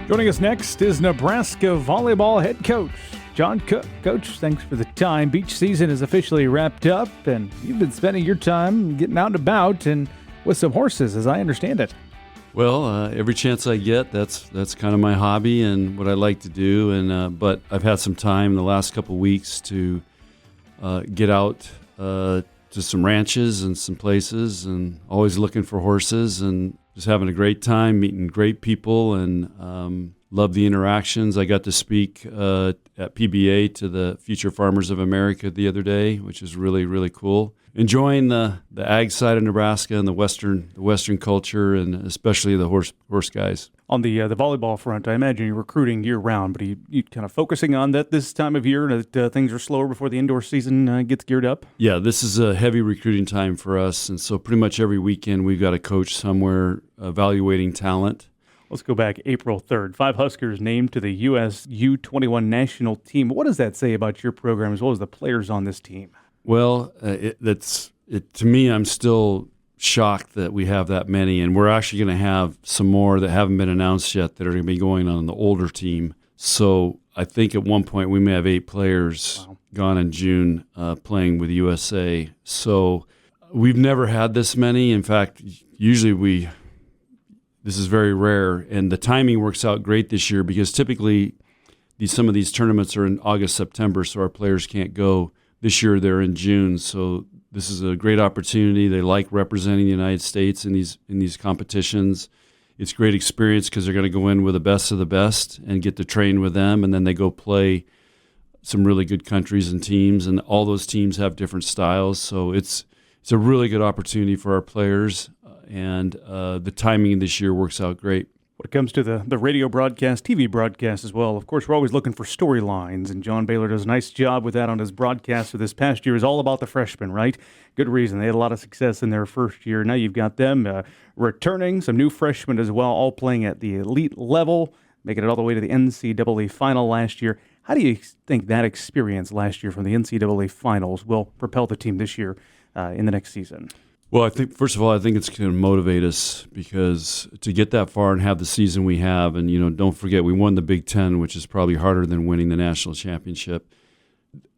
Joining us next is Nebraska volleyball head coach John Cook. Coach, thanks for the time. Beach season is officially wrapped up, and you've been spending your time getting out and about and with some horses, as I understand it. Well, every chance I get, that's kind of my hobby and what I like to do. And but I've had some time the last couple of weeks to get out to some ranches and some places, and always looking for horses and just having a great time, meeting great people, and love the interactions. I got to speak at PBA to the Future Farmers of America the other day, which is really, really cool. Enjoying the ag side of Nebraska and the Western culture, and especially the horse guys. On the volleyball front, I imagine you're recruiting year-round, but are you kind of focusing on that this time of year, that things are slower before the indoor season gets geared up? Yeah, this is a heavy recruiting time for us, and so pretty much every weekend we've got a coach somewhere evaluating talent. Let's go back April 3rd. 5 Huskers named to the U.S. U21 national team. What does that say about your program as well as the players on this team? Well, to me, I'm still shocked that we have that many, and we're actually going to have some more that haven't been announced yet that are going to be going on the older team. So I think at one point we may have 8 players gone in June playing with USA. So we've never had this many. In fact, usually this is very rare, and the timing works out great this year because typically some of these tournaments are in August, September, so our players can't go. This year they're in June, so this is a great opportunity. They like representing the United States in these competitions. It's a great experience because they're going to go in with the best of the best and get to train with them, and then they go play some really good countries and teams, and all those teams have different styles. So it's a really good opportunity for our players, and the timing this year works out great. When it comes to the radio broadcast, TV broadcast as well, of course, we're always looking for storylines, and John Baylor does a nice job with that on his broadcast. So this past year is all about the freshmen, right? Good reason. They had a lot of success in their first year. Now you've got them returning, some new freshmen as well, all playing at the elite level, making it all the way to the NCAA final last year. How do you think that experience last year from the NCAA finals will propel the team this year in the next season? Well, I think, first of all, I think it's going to motivate us because to get that far and have the season we have, and, don't forget, we won the Big Ten, which is probably harder than winning the national championship.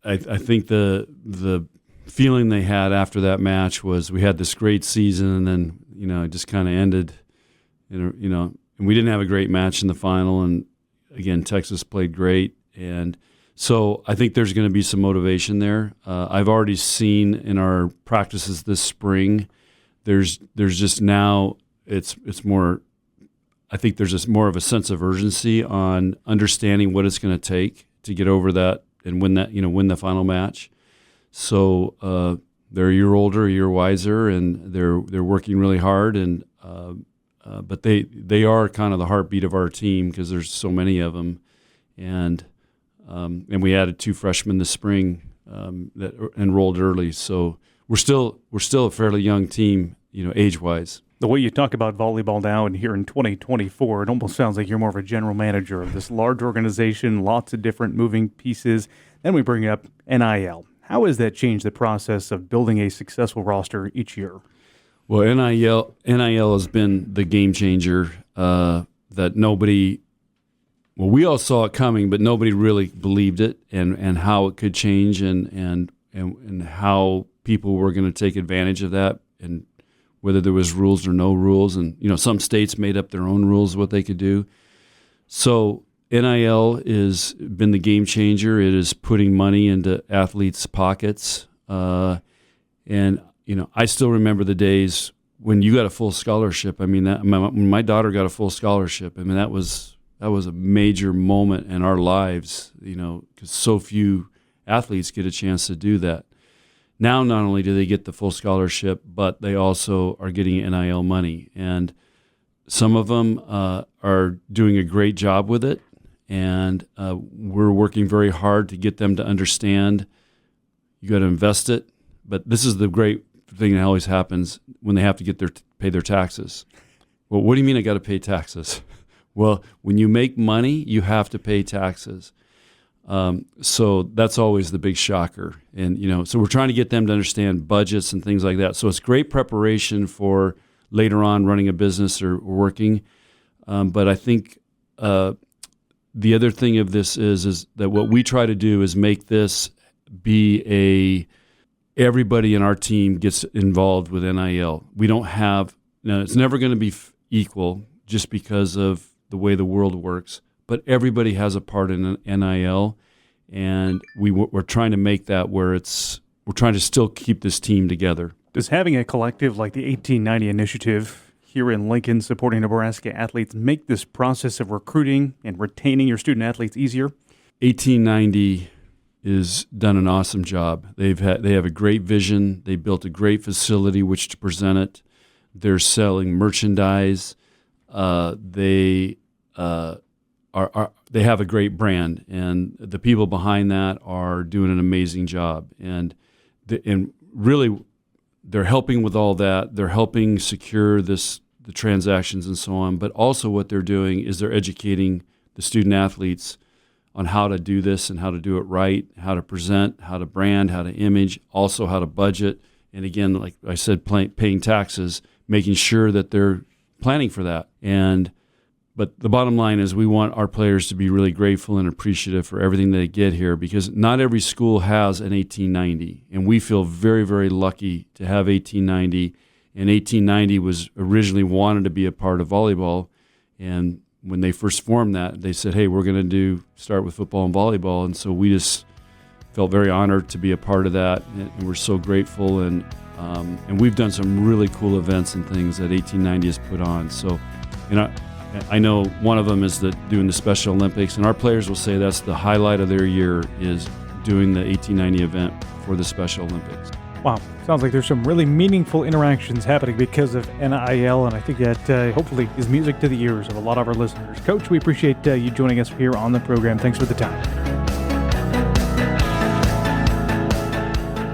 I think the feeling they had after that match was we had this great season, and then, it just kind of ended, and we didn't have a great match in the final, and, again, Texas played great, and so I think there's going to be some motivation there. I've already seen in our practices this spring, there's just now it's more. I think there's just more of a sense of urgency on understanding what it's going to take to get over that and win the final match. So they're a year older, a year wiser, and they're working really hard. And but they are kind of the heartbeat of our team because there's so many of them, and we added 2 freshmen this spring that enrolled early. So we're still a fairly young team, age-wise. The way you talk about volleyball now and here in 2024, it almost sounds like you're more of a general manager of this large organization, lots of different moving pieces. Then we bring up NIL. How has that changed the process of building a successful roster each year? Well, NIL has been the game changer that nobody. Well, we all saw it coming, but nobody really believed it, and how it could change, and how people were going to take advantage of that, and whether there was rules or no rules, and some states made up their own rules what they could do. So NIL has been the game changer. It is putting money into athletes' pockets, and I still remember the days when you got a full scholarship. I mean, when my daughter got a full scholarship, I mean that was a major moment in our lives, because so few athletes get a chance to do that. Now, not only do they get the full scholarship, but they also are getting NIL money. And some of them are doing a great job with it, and we're working very hard to get them to understand you got to invest it. But this is the great thing that always happens when they have to pay their taxes. Well, what do you mean I got to pay taxes? Well, when you make money, you have to pay taxes. So that's always the big shocker. And, so we're trying to get them to understand budgets and things like that. So it's great preparation for later on running a business or working. But I think the other thing of this is that what we try to do is make this be everybody in our team gets involved with NIL. We don't have, it's never going to be equal just because of the way the world works, but everybody has a part in NIL, and we're trying to make that where we're trying to still keep this team together. Does having a collective like the 1890 initiative here in Lincoln supporting Nebraska athletes make this process of recruiting and retaining your student athletes easier? 1890 has done an awesome job. They have a great vision. They built a great facility which to present it. They're selling merchandise. They have a great brand, and the people behind that are doing an amazing job. And really, they're helping with all that. They're helping secure the transactions and so on. But also, what they're doing is they're educating the student athletes on how to do this and how to do it right, how to present, how to brand, how to image, also how to budget. And again, like I said, paying taxes, making sure that they're planning for that. But the bottom line is we want our players to be really grateful and appreciative for everything they get here, because not every school has an 1890. And we feel very, very lucky to have 1890. And 1890 was originally wanted to be a part of volleyball. And when they first formed that, they said, hey, we're going to start with football and volleyball. And so we just felt very honored to be a part of that. And we're so grateful. And we've done some really cool events and things that 1890 has put on. So, I know one of them is doing the Special Olympics, and our players will say that's the highlight of their year is doing the 1890 event for the Special Olympics. Wow. Sounds like there's some really meaningful interactions happening because of NIL, and I think that hopefully is music to the ears of a lot of our listeners. Coach, we appreciate you joining us here on the program. Thanks for the time.